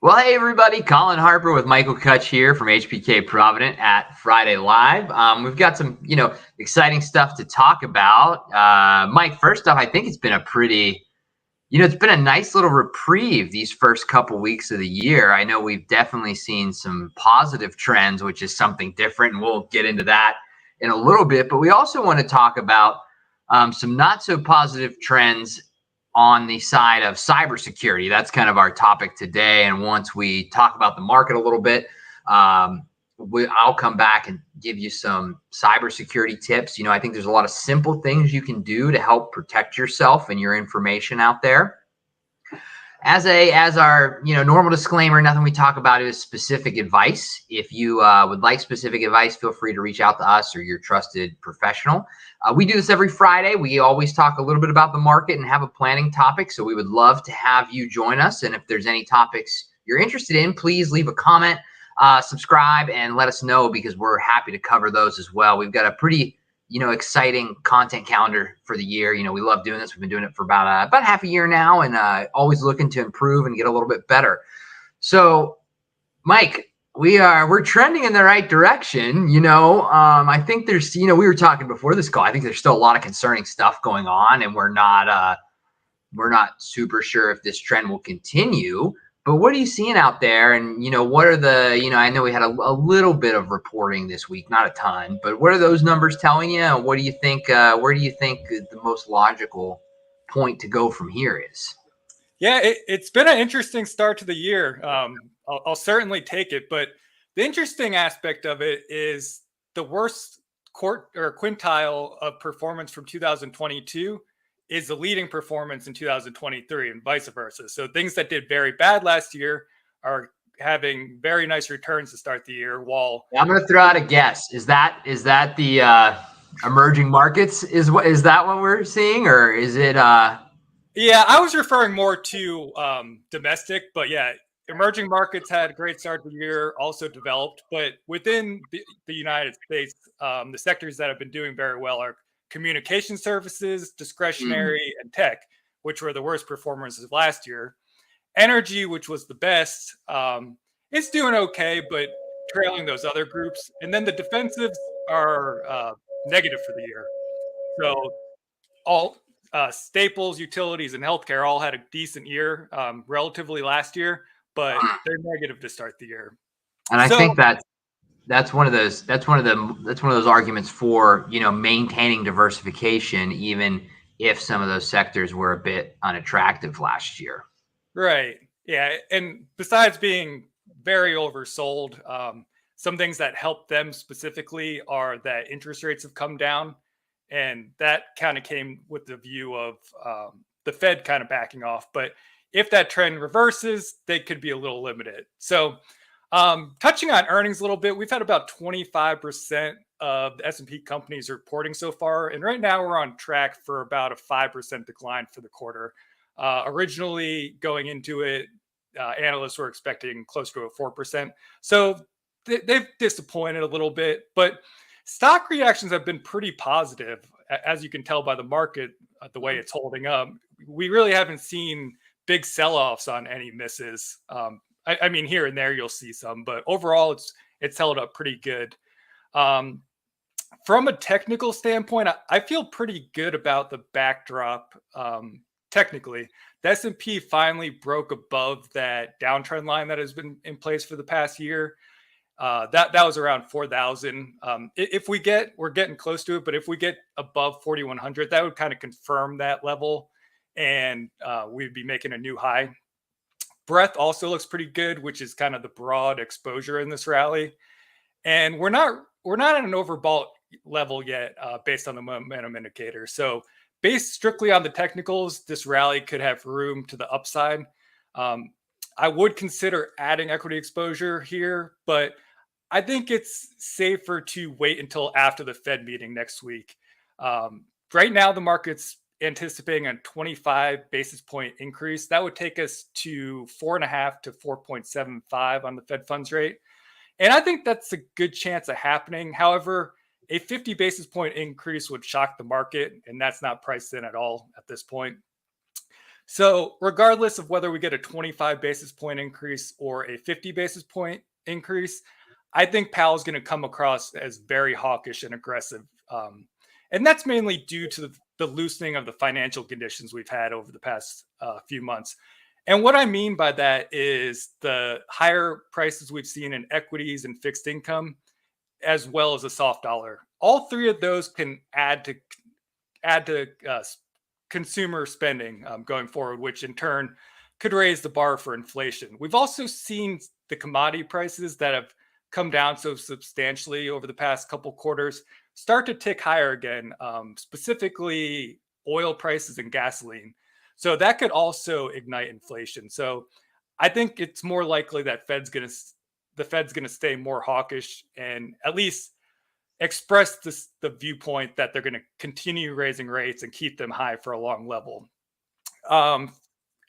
Well, hey everybody, Colin Harper with Michael Kutch here from HPK Provident at Friday Live. We've got some, exciting stuff to talk about. Mike, first off, I think it's been it's been a nice little reprieve these first couple weeks of the year. I know we've definitely seen some positive trends, which is something different, and we'll get into that in a little bit. But we also want to talk about some not so positive trends on the side of cybersecurity. That's kind of our topic today. And once we talk about the market a little bit, I'll come back and give you some cybersecurity tips. I think there's a lot of simple things you can do to help protect yourself and your information out there. As our normal disclaimer, nothing we talk about is specific advice. If you would like specific advice, feel free to reach out to us or your trusted professional. We do this every Friday. We always talk a little bit about the market and have a planning topic. So we would love to have you join us. And if there's any topics you're interested in, please leave a comment, subscribe, and let us know, because we're happy to cover those as well. We've got a pretty exciting content calendar for the year. We love doing this. We've been doing it for about half a year now, and always looking to improve and get a little bit better. So, Mike, we're trending in the right direction. I think there's, we were talking before this call, I think there's still a lot of concerning stuff going on, and we're not super sure if this trend will continue. But what are you seeing out there? And, what are I know we had a little bit of reporting this week, not a ton, but what are those numbers telling you? And what do you think, where do you think the most logical point to go from here is? Yeah, it's been an interesting start to the year. I'll certainly take it. But the interesting aspect of it is the worst quintile of performance from 2022 is the leading performance in 2023 and vice versa. So things that did very bad last year are having very nice returns to start the year. While I'm going to throw out a guess. Is that the emerging markets? Is that what we're seeing, or is it? Yeah, I was referring more to domestic, but yeah, emerging markets had a great start to the year, also developed. But within the United States, the sectors that have been doing very well are communication services, discretionary, and tech, which were the worst performers of last year. Energy, which was the best, it's doing okay, but trailing those other groups. And then the defensives are negative for the year. So all staples, utilities, and healthcare all had a decent year relatively last year, but they're negative to start the year. And I think that's one of those arguments for maintaining diversification, even if some of those sectors were a bit unattractive last year. Right. Yeah. And besides being very oversold, some things that help them specifically are that interest rates have come down. And that kind of came with the view of the Fed kind of backing off. But if that trend reverses, they could be a little limited. So touching on earnings a little bit, we've had about 25% of the S&P companies reporting so far. And right now we're on track for about a 5% decline for the quarter. Originally going into it, analysts were expecting close to a 4%. So they've disappointed a little bit, but stock reactions have been pretty positive, as you can tell by the market, the way it's holding up. We really haven't seen big sell-offs on any misses. I mean, here and there you'll see some, but overall it's held up pretty good. From a technical standpoint, I feel pretty good about the backdrop. Technically, the S&P finally broke above that downtrend line that has been in place for the past year. That was around 4,000. We're getting close to it, but if we get above 4,100, that would kind of confirm that level, and we'd be making a new high. Breadth also looks pretty good, which is kind of the broad exposure in this rally. And we're not at an overbought level yet, based on the momentum indicator. So based strictly on the technicals, this rally could have room to the upside. I would consider adding equity exposure here, but I think it's safer to wait until after the Fed meeting next week. Right now, the market's anticipating a 25 basis point increase. That would take us to 4.5 to 4.75 on the Fed funds rate. And I think that's a good chance of happening. However, a 50 basis point increase would shock the market, and that's not priced in at all at this point. So regardless of whether we get a 25 basis point increase or a 50 basis point increase, I think Powell's going to come across as very hawkish and aggressive. And that's mainly due to the loosening of the financial conditions we've had over the past few months. And what I mean by that is the higher prices we've seen in equities and fixed income, as well as a soft dollar. All three of those can add to consumer spending going forward, which in turn could raise the bar for inflation. We've also seen the commodity prices that have come down so substantially over the past couple quarters start to tick higher again, specifically oil prices and gasoline. So that could also ignite inflation. So I think it's more likely that the Fed's going to stay more hawkish and at least express the viewpoint that they're going to continue raising rates and keep them high for a long level.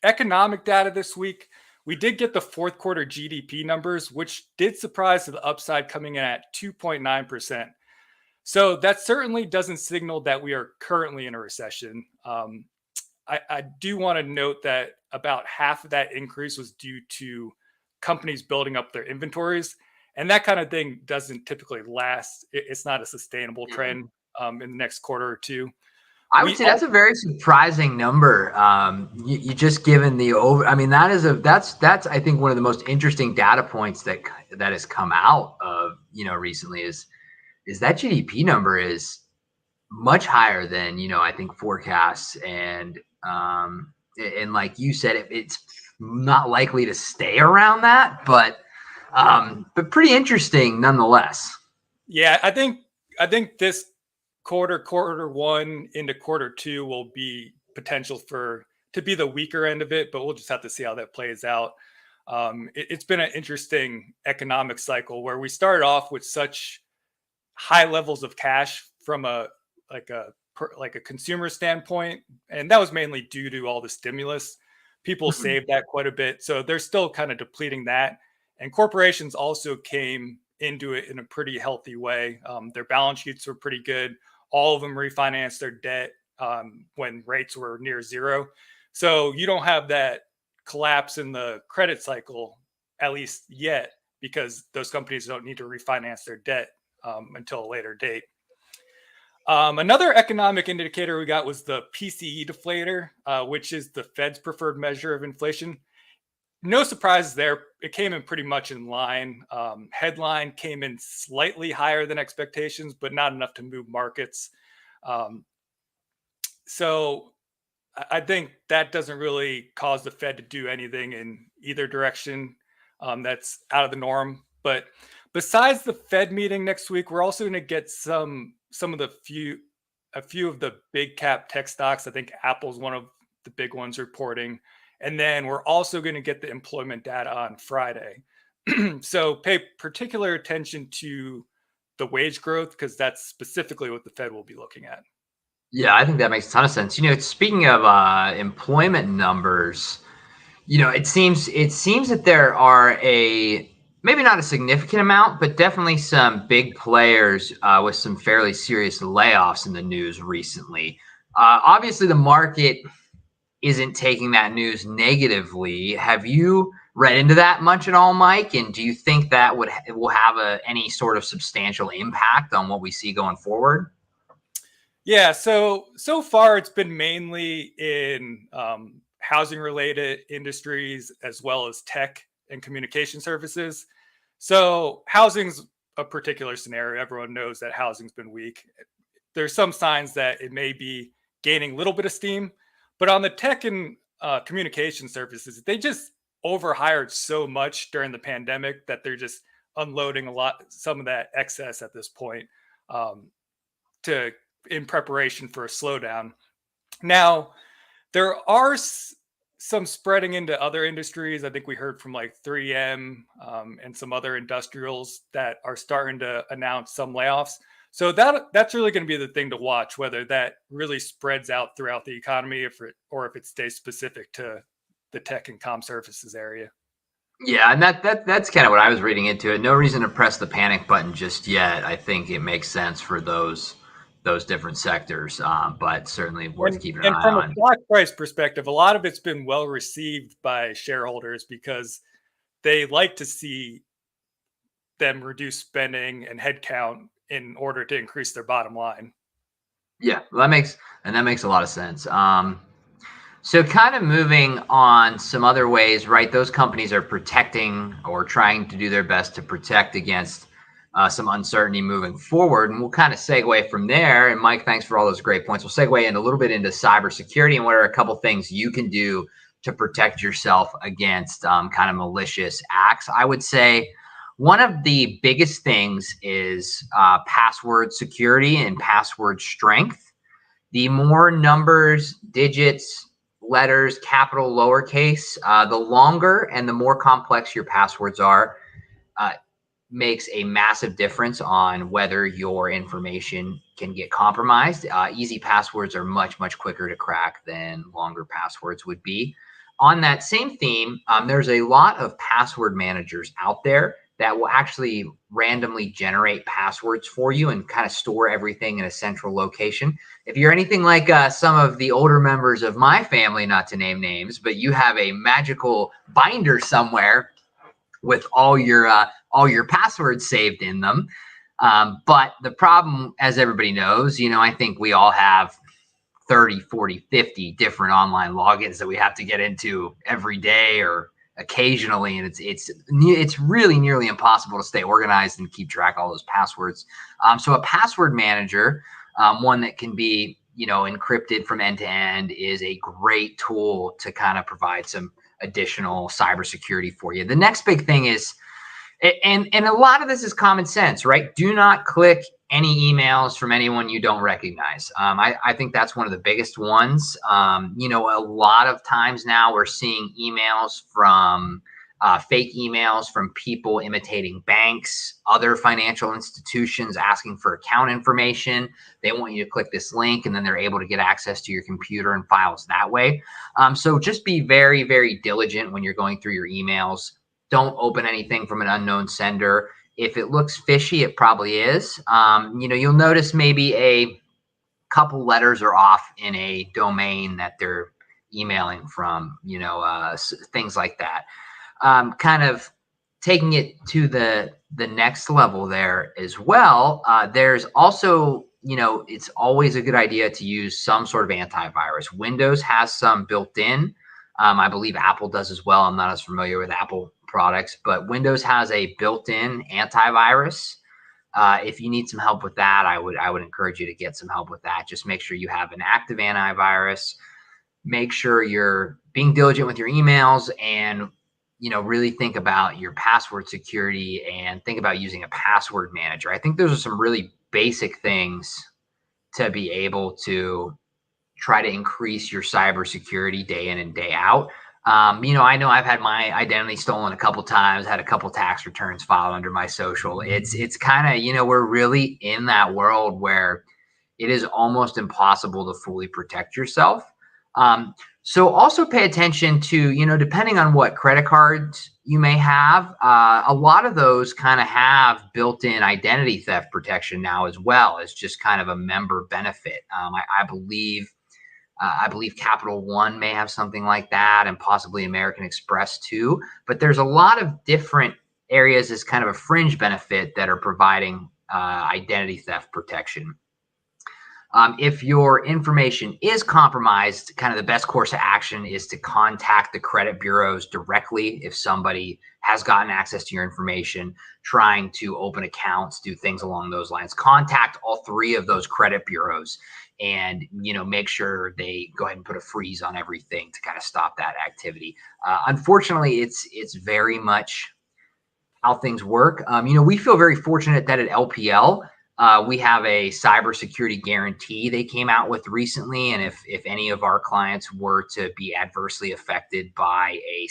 Economic data this week, we did get the fourth quarter GDP numbers, which did surprise to the upside, coming in at 2.9%. So that certainly doesn't signal that we are currently in a recession. I do want to note that about half of that increase was due to companies building up their inventories. And that kind of thing doesn't typically last. It's not a sustainable trend in the next quarter or two. I would say that's a very surprising number. You just given the over. I mean, that's I think one of the most interesting data points that has come out of recently is that GDP number is much higher than I think forecasts, and like you said, it's not likely to stay around that, but pretty interesting nonetheless. Yeah, I think this quarter one into quarter two will be potential to be the weaker end of it, but we'll just have to see how that plays out. It's been an interesting economic cycle where we started off with such high levels of cash from a consumer standpoint, and that was mainly due to all the stimulus. People saved that quite a bit, so they're still kind of depleting that. And corporations also came into it in a pretty healthy way. Their balance sheets were pretty good. All of them refinanced their debt when rates were near zero. So you don't have that collapse in the credit cycle, at least yet, because those companies don't need to refinance their debt until a later date. Another economic indicator we got was the PCE deflator, which is the Fed's preferred measure of inflation. No surprises there. It came in pretty much in line. Headline came in slightly higher than expectations, but not enough to move markets. So I think that doesn't really cause the Fed to do anything in either direction that's out of the norm. But besides the Fed meeting next week, we're also going to get a few of the big cap tech stocks. I think Apple's one of the big ones reporting. And then we're also going to get the employment data on Friday. So pay particular attention to the wage growth, because that's specifically what the Fed will be looking at. Yeah, I think that makes a ton of sense. Speaking of employment numbers, it seems that there are maybe not a significant amount, but definitely some big players with some fairly serious layoffs in the news recently. Obviously, the market isn't taking that news negatively. Have you read into that much at all, Mike? And do you think that will have any sort of substantial impact on what we see going forward? Yeah, so far it's been mainly in housing related industries as well as tech and communication services. So housing's a particular scenario. Everyone knows that housing's been weak. There's some signs that it may be gaining a little bit of steam, but on the tech and communication services, they just overhired so much during the pandemic that they're just unloading some of that excess at this point in preparation for a slowdown. Now, there are some spreading into other industries. I think we heard from like 3M and some other industrials that are starting to announce some layoffs. So that's really going to be the thing to watch, whether that really spreads out throughout the economy or if it stays specific to the tech and comm services area. Yeah, and that's kind of what I was reading into it. No reason to press the panic button just yet. I think it makes sense for those those different sectors, but certainly worth keeping an And eye from a on. stock price perspective, a lot of it's been well received by shareholders because they like to see them reduce spending and headcount in order to increase their bottom line. Yeah, that makes a lot of sense. So kind of moving on some other ways, right? Those companies are protecting or trying to do their best to protect against some uncertainty moving forward. And we'll kind of segue from there. And Mike, thanks for all those great points. We'll segue in a little bit into cybersecurity and what are a couple things you can do to protect yourself against kind of malicious acts. I would say one of the biggest things is password security and password strength. The more numbers, digits, letters, capital, lowercase, the longer and the more complex your passwords are, makes a massive difference on whether your information can get compromised. Easy passwords are much, much quicker to crack than longer passwords would be. On that same theme, there's a lot of password managers out there that will actually randomly generate passwords for you and kind of store everything in a central location. If you're anything like some of the older members of my family, not to name names, but you have a magical binder somewhere with all your passwords saved in them. But the problem, as everybody knows, I think we all have 30, 40, 50 different online logins that we have to get into every day or occasionally, and it's really nearly impossible to stay organized and keep track of all those passwords. So a password manager, one that can be encrypted from end to end, is a great tool to kind of provide some additional cybersecurity for you. The next big thing is, and a lot of this is common sense, right? Do not click any emails from anyone you don't recognize. I think that's one of the biggest ones. A lot of times now we're seeing emails from fake emails from people imitating banks, other financial institutions asking for account information. They want you to click this link and then they're able to get access to your computer and files that way. So just be very, very diligent when you're going through your emails. Don't open anything from an unknown sender. If it looks fishy, it probably is. You'll notice maybe a couple letters are off in a domain that they're emailing from, things like that. Kind of taking it to the next level there as well. There's also, it's always a good idea to use some sort of antivirus. Windows has some built in. I believe Apple does as well. I'm not as familiar with Apple products, but Windows has a built-in antivirus. If you need some help with that, I would encourage you to get some help with that. Just make sure you have an active antivirus. Make sure you're being diligent with your emails and really think about your password security and think about using a password manager. I think those are some really basic things to be able to try to increase your cybersecurity day in and day out. I know I've had my identity stolen a couple times, had a couple tax returns filed under my social. It's kind of, we're really in that world where it is almost impossible to fully protect yourself. So also pay attention to, depending on what credit cards you may have, a lot of those kind of have built-in identity theft protection now as well as just kind of a member benefit. I believe Capital One may have something like that, and possibly American Express too. But there's a lot of different areas as kind of a fringe benefit that are providing identity theft protection. If your information is compromised, kind of the best course of action is to contact the credit bureaus directly if somebody has gotten access to your information, trying to open accounts, do things along those lines. Contact all three of those credit bureaus and make sure they go ahead and put a freeze on everything to kind of stop that activity. Unfortunately, it's very much how things work. We feel very fortunate that at LPL, we have a cybersecurity guarantee they came out with recently. And if any of our clients were to be adversely affected by a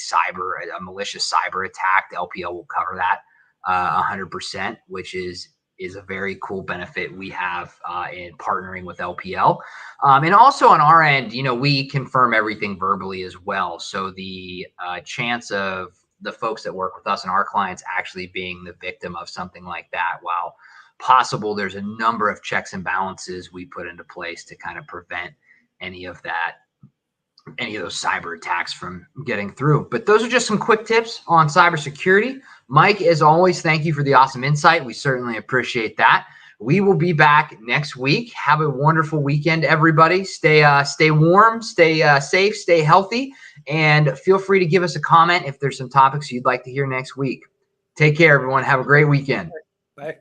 malicious cyber attack, the LPL will cover that 100%, which is a very cool benefit we have in partnering with LPL. And also on our end, we confirm everything verbally as well. So the chance of the folks that work with us and our clients actually being the victim of something like that, while possible, there's a number of checks and balances we put into place to kind of prevent any of those cyber attacks from getting through. But those are just some quick tips on cybersecurity. Mike, as always, thank you for the awesome insight. We certainly appreciate that. We will be back next week. Have a wonderful weekend, everybody. Stay warm, stay safe, stay healthy, and feel free to give us a comment if there's some topics you'd like to hear next week. Take care, everyone. Have a great weekend. Bye.